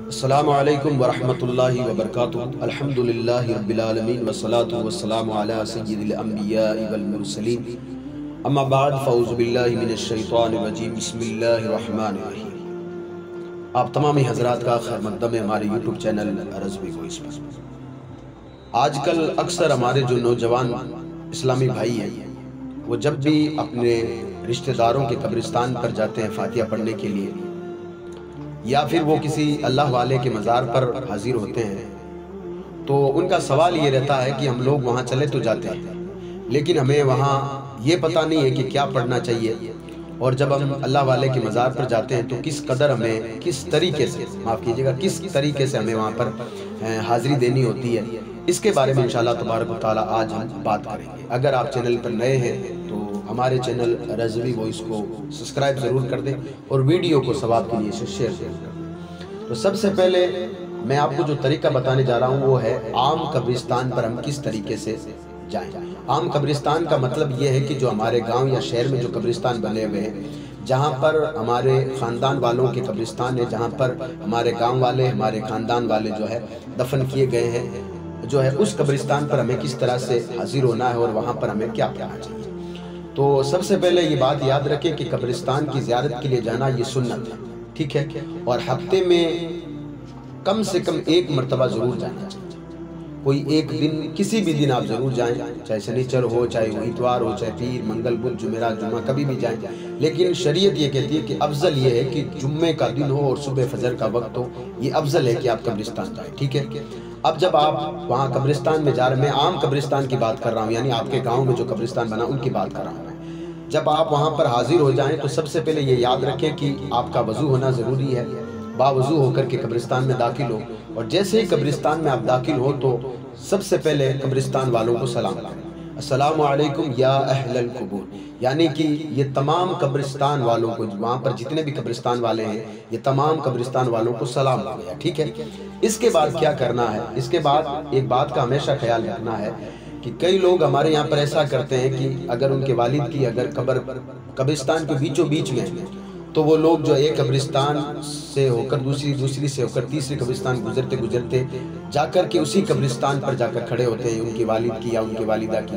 السلام علیکم ورحمۃ اللہ وبرکاتہ۔ الحمدللہ رب العالمین والصلاة والسلام علی سید الانبیاء والمرسلین، اما بعد فاعوذ باللہ من الشیطان الرجیم، بسم اللہ الرحمن الرحیم۔ آپ تمامی حضرات کا خیر مقدم ہے ہمارے یوٹیوب چینل رضوی وائس پر۔ آج کل اکثر ہمارے جو نوجوان اسلامی بھائی ہیں وہ جب بھی اپنے رشتہ داروں کے قبرستان پر جاتے ہیں فاتحہ پڑھنے کے لیے، یا پھر وہ کسی اللہ والے کے مزار پر حاضر ہوتے ہیں، تو ان کا سوال یہ رہتا ہے کہ ہم لوگ وہاں چلے تو جاتے ہیں لیکن ہمیں وہاں یہ پتہ نہیں ہے کہ کیا پڑھنا چاہیے، اور جب ہم اللہ والے کے مزار پر جاتے ہیں تو کس قدر ہمیں کس طریقے سے کس طریقے سے ہمیں وہاں پر حاضری دینی ہوتی ہے، اس کے بارے میں انشاءاللہ تبارک و تعالیٰ آج ہم بات کریں گے۔ اگر آپ چینل پر نئے ہیں تو ہمارے چینل رضوی وائس کو سبسکرائب ضرور کر دیں اور ویڈیو کو ثواب کے لیے شیئر ضرور کر دیں۔ تو سب سے پہلے میں آپ کو جو طریقہ بتانے جا رہا ہوں وہ ہے عام قبرستان پر ہم کس طریقے سے جائیں۔ عام قبرستان کا مطلب یہ ہے کہ جو ہمارے گاؤں یا شہر میں جو قبرستان بنے ہوئے ہیں، جہاں پر ہمارے خاندان والوں کے قبرستان ہے، جہاں پر ہمارے گاؤں والے ہمارے خاندان والے جو ہے دفن کیے گئے ہیں، جو ہے اس قبرستان پر ہمیں کس طرح سے حاضر ہونا ہے اور وہاں پر ہمیں کیا کرنا چاہیے۔ تو سب سے پہلے یہ بات یاد رکھیں کہ قبرستان کی زیارت کے لیے جانا یہ سنت ہے، ٹھیک ہے، اور ہفتے میں کم سے کم ایک مرتبہ ضرور جانا چاہیے۔ کوئی ایک دن، کسی بھی دن آپ ضرور جائیں، چاہے سنیچر ہو، چاہے اتوار ہو، چاہے پیر، منگل، بدھ، جمعرات، جمعہ، کبھی بھی جائیں، لیکن شریعت یہ کہتی ہے کہ افضل یہ ہے کہ جمعے کا دن ہو اور صبح فجر کا وقت ہو، یہ افضل ہے کہ آپ قبرستان جائیں، ٹھیک ہے۔ اب جب آپ وہاں قبرستان میں جا رہے ہیں، میں عام قبرستان کی بات کر رہا ہوں، یعنی آپ کے گاؤں میں جو قبرستان بنا ان کی بات کر رہا ہوں۔ جب آپ وہاں پر حاضر ہو جائیں تو سب سے پہلے یہ یاد رکھیں کہ آپ کا وضو ہونا ضروری ہے، باوضو ہو کر کے قبرستان میں داخل ہو، اور جیسے ہی قبرستان میں آپ داخل ہو تو سب سے پہلے قبرستان والوں کو سلام کریں، السلام علیکم یا اہل القبور، یعنی کہ یہ تمام قبرستان والوں کو، وہاں پر جتنے بھی قبرستان والے ہیں یہ تمام قبرستان والوں کو سلام ہو گیا، ٹھیک ہے۔ اس کے بعد کیا کرنا ہے؟ اس کے بعد ایک بات کا ہمیشہ خیال رکھنا ہے کہ کئی لوگ ہمارے یہاں پر ایسا کرتے ہیں کہ اگر ان کے والد کی اگر قبرستان کے بیچوں بیچ میں تو وہ لوگ جو ایک قبرستان سے ہو کر دوسری سے ہو کر تیسری قبرستان گزرتے جا کر کے اسی قبرستان پر جا کر کھڑے ہوتے ہیں ان کی والد کی یا ان کی والدہ کی۔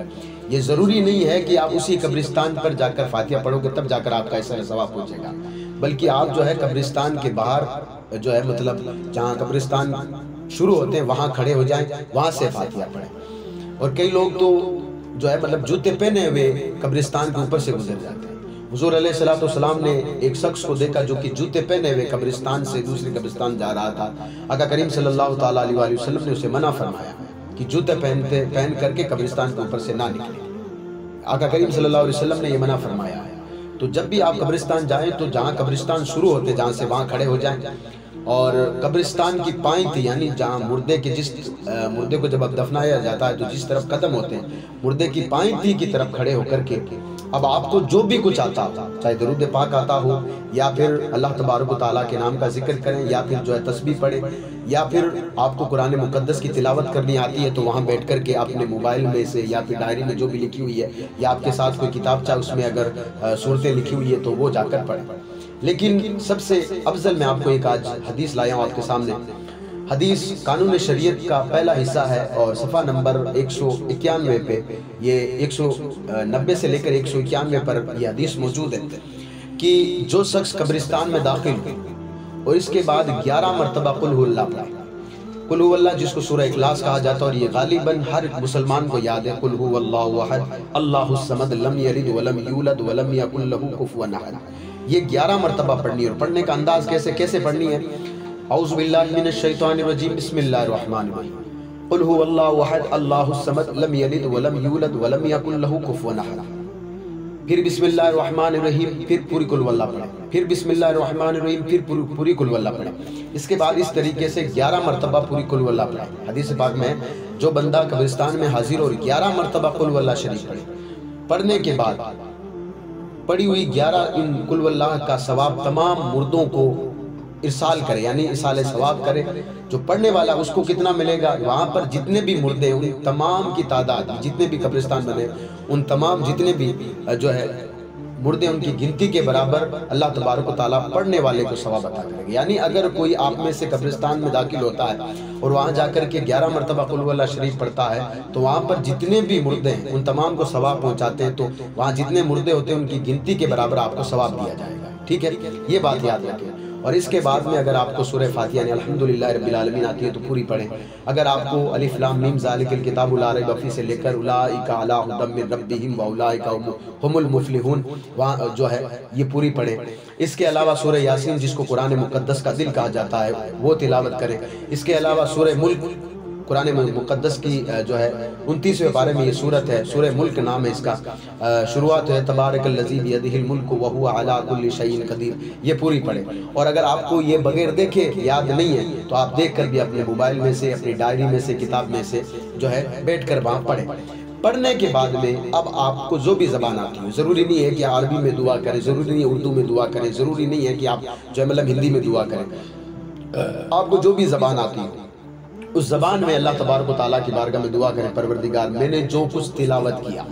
یہ ضروری نہیں ہے کہ آپ اسی قبرستان پر جا کر فاتحہ پڑھو گے تب جا کر آپ کا ایسا ثواب پہنچے گا، بلکہ آپ جو ہے قبرستان کے باہر جو ہے مطلب جہاں قبرستان شروع ہوتے ہیں وہاں کھڑے ہو جائیں، وہاں سے فاتحہ پڑھیں۔ اور کئی لوگ تو جو ہے مطلب جوتے پہنے ہوئے قبرستان کے اوپر سے گزر جاتے ہیں۔ حضور علیہ السلام نے ایک شخص کو دیکھا جو کہ جوتے پہنے ہوئے قبرستان سے دوسری قبرستان جا رہا تھا۔ آقا کریم صلی اللہ تعالیٰ علیہ وسلم نے اسے منع فرمایا کہ جوتے پہن کر کے قبرستان کے اوپر سے نہ نکلے۔ آقا کریم صلی اللہ علیہ وسلم نے یہ منع فرمایا ہے۔ تو جب بھی آپ قبرستان جائیں تو جہاں قبرستان شروع ہوتے جہاں سے وہاں کھڑے ہو جائیں، اور قبرستان کی پائیں تھی، یعنی جہاں مردے کو جب اب دفنایا جاتا ہے تو جس طرف قدم ہوتے ہیں مردے کی پائیں تھی کی طرف کھڑے ہو کر کے اب آپ کو جو بھی کچھ آتا ہو، چاہے درود پاک آتا ہو یا پھر اللہ تبارک و تعالیٰ کے نام کا ذکر کریں یا پھر جو ہے تسبیح پڑھیں یا پھر آپ کو قرآن مقدس کی تلاوت کرنی آتی ہے تو وہاں بیٹھ کر کے اپنے موبائل میں سے یا پھر ڈائری میں جو بھی لکھی ہوئی ہے یا آپ کے ساتھ کوئی کتاب چاہے اس میں اگر صورتیں لکھی ہوئی ہے تو وہ جا کر پڑھیں۔ لیکن سب سے افضل میں آپ کو ایک آج حدیث لایا ہوں آپ کے سامنے۔ حدیث قانون شریعت کا پہلا حصہ ہے اور صفحہ نمبر 191 پہ، یہ 190 سے لے کر 191 پر یہ حدیث موجود ہے کہ جو شخص قبرستان میں داخل ہو اور اس کے بعد 11 مرتبہ قل ہو اللہ پڑھے، قل ہو اللہ جس کو سورہ اخلاص کہا جاتا ہے اور یہ غالباً ہر مسلمان کو یاد ہے، قل ہو اللہ احد اللہ الصمد لم یلد ولم یولد ولم یکن لہ کفوا احد، یہ 11 مرتبہ پڑھنی ہے۔ اور پڑھنے کا انداز کیسے پڑھنی ہے؟ اعوذ باللہ من الشیطان الرجیم، بسم اللہ الرحمن الرحیم، قل هو اللہ احد اللہ الصمد لم یلد ولم یولد ولم یکن لہ کفوا احد، پھر بسم اللہ الرحمن الرحیم، پھر پوری قل ہو اللہ پڑھیں، پھر بسم اللہ الرحمن الرحیم، پھر پوری قل ہو اللہ پڑھیں۔ اس کے بعد اس طریقے سے 11 مرتبہ پوری قل ہو اللہ پڑھیں۔ حدیث پاک میں جو بندہ قبرستان میں حاضر اور 11 مرتبہ قل ہو اللہ شریف پڑھے، پڑھنے کے بعد پڑھی ہوئی 11 ان قل ہو اللہ کا ثواب تمام مردوں کو ارسال کرے، یعنی ارسال ثواب کرے۔ جو پڑھنے والا اس کو کتنا ملے گا؟ وہاں پر جتنے بھی مردے ان تمام کی تعداد، جتنے بھی قبرستان بنے ان تمام جتنے بھی جو ہے مردے ان کی گنتی کے برابر اللہ تبارک و تعالیٰ پڑھنے والے کو ثواب عطا کرے گا۔ یعنی اگر کوئی آپ میں سے قبرستان میں داخل ہوتا ہے اور وہاں جا کر کے 11 مرتبہ قل هو اللہ شریف پڑھتا ہے تو وہاں پر جتنے بھی مردے ہیں ان تمام کو ثواب پہنچاتے ہیں، تو وہاں جتنے مردے ہوتے ہیں ان کی گنتی کے برابر آپ کو ثواب دیا جائے گا، ٹھیک ہے؟ یہ بات یاد رکھیں۔ اور اس کے بعد میں اگر آپ کو سورہ فاتحہ یعنی الحمدللہ رب العالمین آتی ہے تو پوری پڑھیں۔ اگر آپ کو الف لام میم ذالک الکتاب لا ریب فیہ سے لے کر اولئک علی ھدی من ربہم واولئک ھم المفلحون وہاں جو ہے یہ پوری پڑھیں۔ اس کے علاوہ سورہ یاسین جس کو قرآن مقدس کا دل کہا جاتا ہے وہ تلاوت کریں۔ اس کے علاوہ سورہ ملک قرآن مقدس کی جو ہے 29ویں پارے میں یہ سورت ہے، سورہ ملک نام ہے اس کا، شروعات ہے تبارک الذی بیدہ الملک وہو علی کل شیء قدیر، یہ پوری پڑھیں۔ اور اگر آپ کو یہ بغیر دیکھے یاد نہیں ہے تو آپ دیکھ کر بھی اپنے موبائل میں سے، اپنی ڈائری میں سے، کتاب میں سے جو ہے بیٹھ کر وہاں پڑھیں۔ پڑھنے کے بعد میں اب آپ کو جو بھی زبان آتی ہے، ضروری نہیں ہے کہ عربی میں دعا کریں، ضروری نہیں ہے اردو میں دعا کریں، ضروری نہیں ہے کہ آپ جو ہے مطلب ہندی میں دعا کریں، آپ کو جو بھی زبان آتی ہے اس زبان میں اللہ تبارک و تعالیٰ کی بارگاہ میں دعا کریں، پروردگار میں نے جو کچھ تلاوت کیا،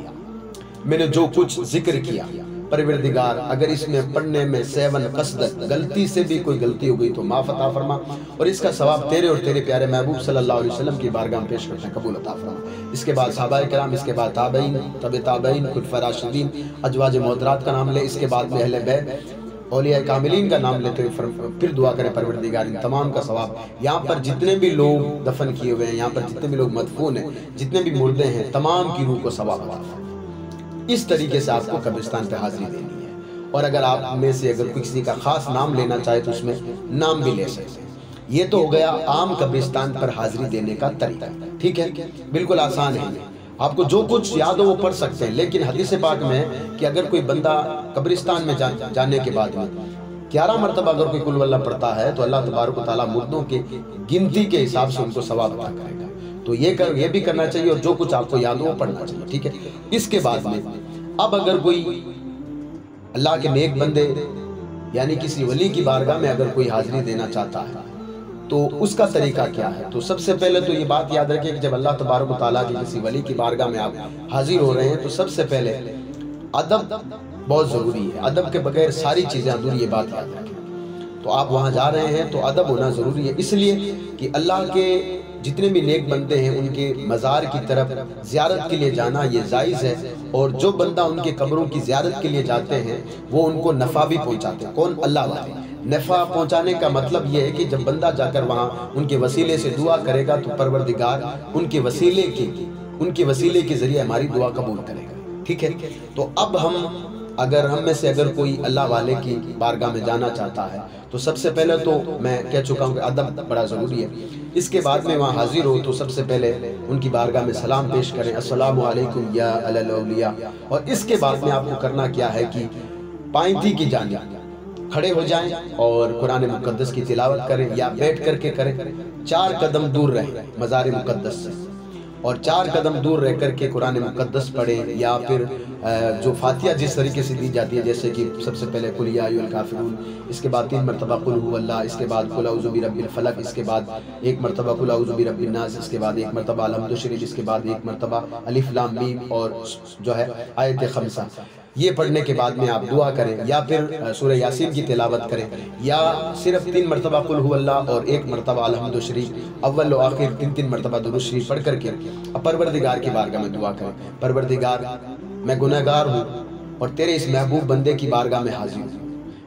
میں نے جو کچھ ذکر کیا، پروردگار اگر اس میں پڑھنے میں سیون قصدت غلطی سے بھی کوئی غلطی ہو گئی تو معاف عطا فرما، اور اس کا ثواب تیرے اور تیرے پیارے محبوب صلی اللہ علیہ وسلم کی بارگاہ میں پیش کرتے ہیں، قبول عطا فرما۔ اس کے بعد صحابہ کرام، اس کے بعد تابعین، تبع تابعین، خلفاء راشدین، ازواج مہترات کا نام لے، اس کے بعد میں اہل بیت اولیاء کاملین کا نام لیتے ہوئے پھر دعا کریں پروردگار ان تمام کا ثواب، یہاں پر جتنے بھی لوگ دفن کیے ہوئے ہیں، یہاں پر جتنے بھی لوگ مدفون ہیں، جتنے بھی مردے ہیں، تمام کی روح کو ثواب عطا فرما۔ اس طریقے سے آپ کو قبرستان پہ حاضری دینی ہے، اور اگر آپ میں سے اگر کسی کا خاص نام لینا چاہے تو اس میں نام بھی لے سکتے ہیں۔ یہ تو ہو گیا عام قبرستان پر حاضری دینے کا طریقہ، ٹھیک ہے؟ بالکل آسان ہے، آپ کو جو کچھ یاد ہو وہ پڑھ سکتے ہیں، لیکن حدیث پاک میں ہے کہ اگر کوئی بندہ قبرستان میں جانے کے بعد میں 11 مرتبہ اگر کوئی قل هو اللہ پڑھتا ہے تو اللہ تبارک و تعالیٰ مردوں کے گنتی کے حساب سے ان کو ثواب عطا کرے گا، تو یہ بھی کرنا چاہیے، اور جو کچھ آپ کو یاد ہو وہ پڑھنا چاہیے، ٹھیک ہے؟ اس کے بعد میں اب اگر کوئی اللہ کے نیک بندے یعنی کسی ولی کی بارگاہ میں اگر کوئی حاضری دینا چاہتا ہے تو اس کا طریقہ کیا ہے؟ تو سب سے پہلے تو یہ بات یاد رکھیں کہ جب اللہ تبارک و تعالیٰ کی کسی ولی کی بارگاہ میں آپ حاضر ہو رہے ہیں تو سب سے پہلے ادب بہت ضروری ہے، ادب کے بغیر ساری چیزیں ادھوری، یہ بات یاد رکھیں۔ تو آپ وہاں جا رہے ہیں تو ادب ہونا ضروری ہے، اس لیے کہ اللہ کے جتنے بھی نیک بندے ہیں ان کے مزار کی طرف زیارت کے لیے جانا یہ جائز ہے، اور جو بندہ ان کے قبروں کی زیارت کے لیے جاتے ہیں وہ ان کو نفع بھی پہنچاتے ہیں۔ کون؟ اللہ والے۔ نفع پہنچانے کا مطلب یہ ہے کہ جب بندہ جا کر وہاں ان کے وسیلے سے دعا کرے گا تو پروردگار ان کے وسیلے کے ذریعے ہماری دعا قبول کرے گا، ٹھیک ہے؟ تو اب ہم میں سے اگر کوئی اللہ والے کی بارگاہ میں جانا چاہتا ہے تو سب سے پہلے تو میں کہہ چکا ہوں کہ ادب بڑا ضروری ہے۔ اس کے بعد میں وہاں حاضر ہو تو سب سے پہلے ان کی بارگاہ میں سلام پیش کریں، السلام علیکم یا اہل الاولیاء، اور اس کے بعد میں آپ کو کرنا کیا ہے کہ پائنتی کی جانب کھڑے ہو جائیں اور قرآن مقدس کی تلاوت کریں، یا بیٹھ کر کے کریں، 4 قدم دور رہیں مزار مقدس سے، اور 4 قدم دور رہ کر کے قرآن مقدس پڑھیں، یا پھر جو فاتحہ جس طریقے سے دی جاتی ہے، جیسے کہ سب سے پہلے قل یا ایھا الکافرون، اس کے بعد 3 مرتبہ قل هو اللہ، اس کے بعد قل اعوذ برب الفلق، اس کے بعد 1 مرتبہ قل اعوذ برب الناس، اس کے بعد 1 مرتبہ الحمد شریف، اس کے بعد 1 مرتبہ الف لام میم اور جو ہے آیت خمسہ، یہ پڑھنے کے بعد میں آپ دعا کریں، یا پھر سورہ یاسین کی تلاوت کریں، یا صرف 3 مرتبہ قل هو اللہ اور 1 مرتبہ الحمد شریف، اول و آخر 3 مرتبہ درود شریف پڑھ کر کے اب پروردگار کی بارگاہ میں دعا کریں، پروردگار میں گنہگار ہوں اور تیرے اس محبوب بندے کی بارگاہ میں حاضر ہوں،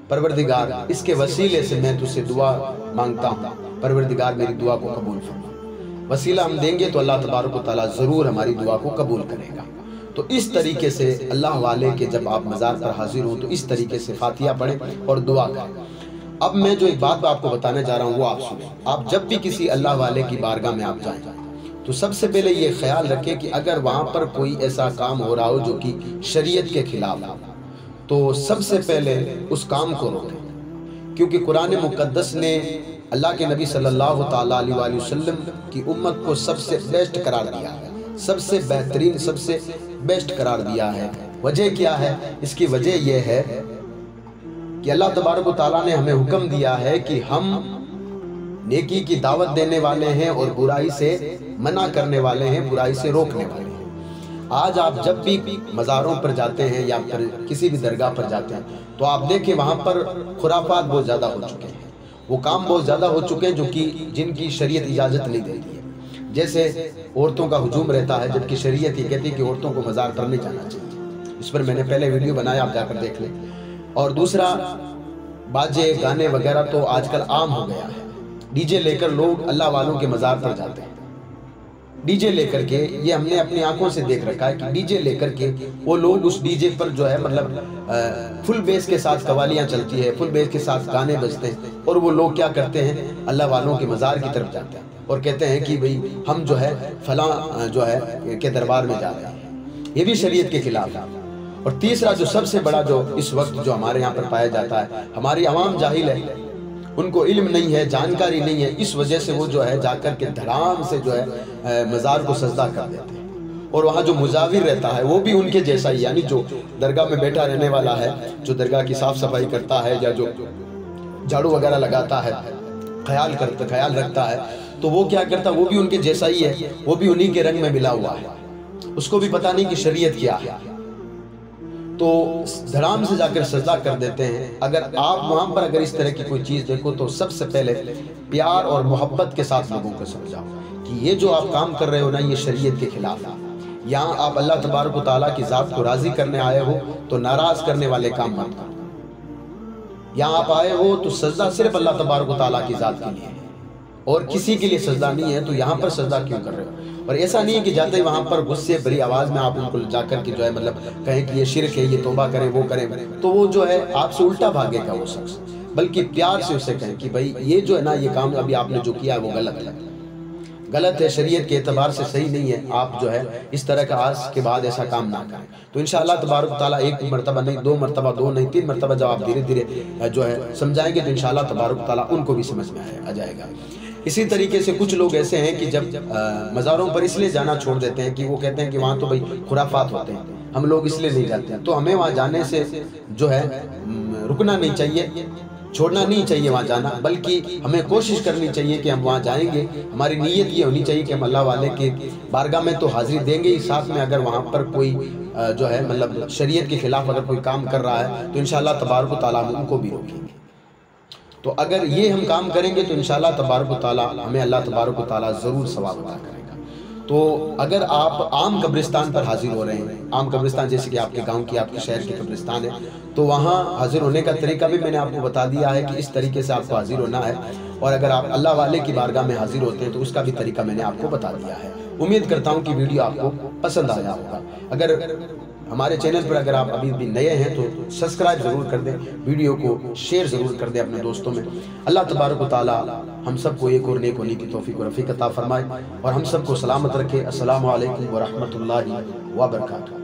پروردگار اس کے وسیلے سے میں تجھ سے دعا مانگتا ہوں، پروردگار میری دعا کو قبول فرما۔ وسیلہ ہم دیں گے تو اللہ تبارک و تعالیٰ ضرور ہماری دعا کو قبول کرے گا۔ تو اس طریقے سے اللہ والے کے جب آپ مزار پر حاضر ہوں تو اس طریقے سے فاتحہ پڑھیں اور دعا کریں۔ اب میں جو ایک بات آپ کو بتانے جا رہا ہوں وہ آپ سنیں۔ آپ جب بھی کسی اللہ والے کی بارگاہ میں آپ جائیں تو سب سے پہلے یہ خیال رکھیں کہ اگر وہاں پر کوئی ایسا کام ہو رہا ہو جو کہ شریعت کے خلاف ہو تو سب سے پہلے اس کام کو روکیں، کیونکہ قرآن مقدس نے اللہ کے نبی صلی اللہ تعالیٰ علیہ وآلہ وسلم کی امت کو سب سے بیسٹ قرار دیا ہے، سب سے بہترین، سب سے بیسٹ قرار دیا ہے۔ وجہ کیا ہے؟ اس کی وجہ یہ ہے کہ اللہ تبارک و تعالیٰ نے ہمیں حکم دیا ہے کہ ہم نیکی کی دعوت دینے والے ہیں اور برائی سے منع کرنے والے ہیں، برائی سے روکنے والے ہیں۔ آج آپ جب بھی مزاروں پر جاتے ہیں یا پھر کسی بھی درگاہ پر جاتے ہیں تو آپ دیکھیں وہاں پر خرافات بہت زیادہ ہو چکے ہیں، وہ کام بہت زیادہ ہو چکے ہیں جو کہ جن کی شریعت اجازت نہیں دیتی ہے۔ جیسے عورتوں کا ہجوم رہتا ہے، جبکہ شریعت یہ کہتی ہے کہ عورتوں کو مزار پر نہیں جانا چاہیے، اس پر میں نے پہلے ویڈیو بنایا، آپ جا کر دیکھ لیں۔ اور دوسرا، باجے گانے وغیرہ تو آج کل عام ہو گیا ہے، ڈی جے لے کر لوگ اللہ والوں کے مزار پر جاتے ہیں، ڈی جے لے کر کے، یہ ہم نے اپنی آنکھوں سے دیکھ رکھا ہے کہ ڈی جے لے کر کے وہ لوگ اس ڈی جے پر جو ہے مطلب فل بیس کے ساتھ قوالیاں چلتی ہے، فل بیس کے ساتھ گانے بجتے ہیں، اور وہ لوگ کیا کرتے ہیں، اللہ والوں کے مزار کی طرف جاتے ہیں اور کہتے ہیں کہ بھئی ہم جو ہے فلاں جو ہے کے دربار میں جا رہے ہیں، یہ بھی شریعت کے خلاف ہے۔ اور تیسرا جو سب سے بڑا جو اس وقت جو ہمارے یہاں پر پایا جاتا ہے، ہماری عوام جاہل ہے، ان کو علم نہیں ہے، جانکاری نہیں ہے، اس وجہ سے وہ جو ہے جا کر کے دھڑام سے جو ہے مزار کو سجدہ کر دیتے ہیں، اور وہاں جو مزاور رہتا ہے وہ بھی ان کے جیسا ہی، یعنی جو درگاہ میں بیٹھا رہنے والا ہے، جو درگاہ کی صاف صفائی کرتا ہے یا جو جھاڑو وغیرہ لگاتا ہے، خیال رکھتا ہے، تو وہ کیا کرتا ہے، وہ بھی ان کے جیسا ہی ہے، وہ بھی انہی کے رنگ میں ملا ہوا ہے، اس کو بھی پتہ نہیں کہ شریعت کیا ہے، تو دھڑام سے جا کر سجدہ کر دیتے ہیں۔ اگر آپ وہاں پر اگر اس طرح کی کوئی چیز دیکھو تو سب سے پہلے پیار اور محبت کے ساتھ لوگوں کو سمجھاؤ کہ یہ جو آپ کام کر رہے ہو نا، یہ شریعت کے خلاف ہے، یہاں آپ اللہ تبارک و تعالیٰ کی ذات کو راضی کرنے آئے ہو تو ناراض کرنے والے کام مت کرو، یہاں آپ آئے ہو تو سجدہ صرف اللہ تبارک و تعالیٰ کی ذات کے لیے ہے اور کسی کے لیے سجدہ نہیں ہے، تو یہاں پر سجدہ کیوں کر رہے ہو؟ اور ایسا نہیں ہے کہ جاتے ہی وہاں پر غصے بری آواز میں آپ ان کو جا کر کے جو ہے مطلب کہیں کہ یہ شرک ہے، یہ توبہ کریں، وہ کریں، تو وہ جو ہے آپ سے الٹا بھاگے گا وہ شخص، بلکہ پیار سے اسے کہیں کہ بھائی یہ جو ہے نا، یہ کام ابھی آپ نے جو کیا ہے وہ غلط ہے، شریعت کے اعتبار سے صحیح نہیں ہے، آپ جو ہے اس طرح کا آج کے بعد ایسا کام نہ کریں۔ تو انشاءاللہ تبارک و تعالیٰ ایک مرتبہ نہیں، دو مرتبہ، دو نہیں، تین مرتبہ جب آپ دھیرے دھیرے جو ہے سمجھائیں گے تو انشاءاللہ تبارک و تعالیٰ ان کو بھی سمجھ میں آ جائے گا۔ اسی طریقے سے کچھ لوگ ایسے ہیں کہ جب مزاروں پر اس لیے جانا چھوڑ دیتے ہیں کہ وہ کہتے ہیں کہ وہاں تو بھئی خرافات ہوتے ہیں، ہم لوگ اس لیے نہیں جاتے ہیں، تو ہمیں وہاں جانے سے جو ہے رکنا نہیں چاہیے، چھوڑنا نہیں چاہیے وہاں جانا، بلکہ ہمیں کوشش کرنی چاہیے کہ ہم وہاں جائیں گے، ہماری نیت یہ ہونی چاہیے کہ ہم اللہ والے کے بارگاہ میں تو حاضری دیں گے ہی، ساتھ میں اگر وہاں پر کوئی جو ہے مطلب شریعت کے خلاف اگر کوئی کام کر رہا ہے تو انشاءاللہ تبارک و تعالیٰ ہم ان کو بھی روکیں گے۔ تو اگر یہ ہم کام کریں گے تو انشاءاللہ تبارک و تعالیٰ ہمیں اللہ تبارک و تعالیٰ ضرور ثواب عطا کرے گا۔ تو اگر آپ عام قبرستان پر حاضر ہو رہے ہیں، عام قبرستان جیسے کہ آپ کے گاؤں کی، آپ کے شہر کی قبرستان ہے، تو وہاں حاضر ہونے کا طریقہ بھی میں نے آپ کو بتا دیا ہے کہ اس طریقے سے آپ کو حاضر ہونا ہے، اور اگر آپ اللہ والے کی بارگاہ میں حاضر ہوتے ہیں تو اس کا بھی طریقہ میں نے آپ کو بتا دیا ہے۔ امید کرتا ہوں کہ ویڈیو آپ کو پسند آیا ہوگا۔ اگر ہمارے چینل پر اگر آپ ابھی بھی نئے ہیں تو سبسکرائب ضرور کر دیں، ویڈیو کو شیئر ضرور کر دیں اپنے دوستوں میں۔ اللہ تبارک و تعالیٰ ہم سب کو ایک اور نیک ہونے کی توفیق و رفیق عطا فرمائے اور ہم سب کو سلامت رکھے۔ السلام علیکم ورحمۃ اللہ وبرکاتہ۔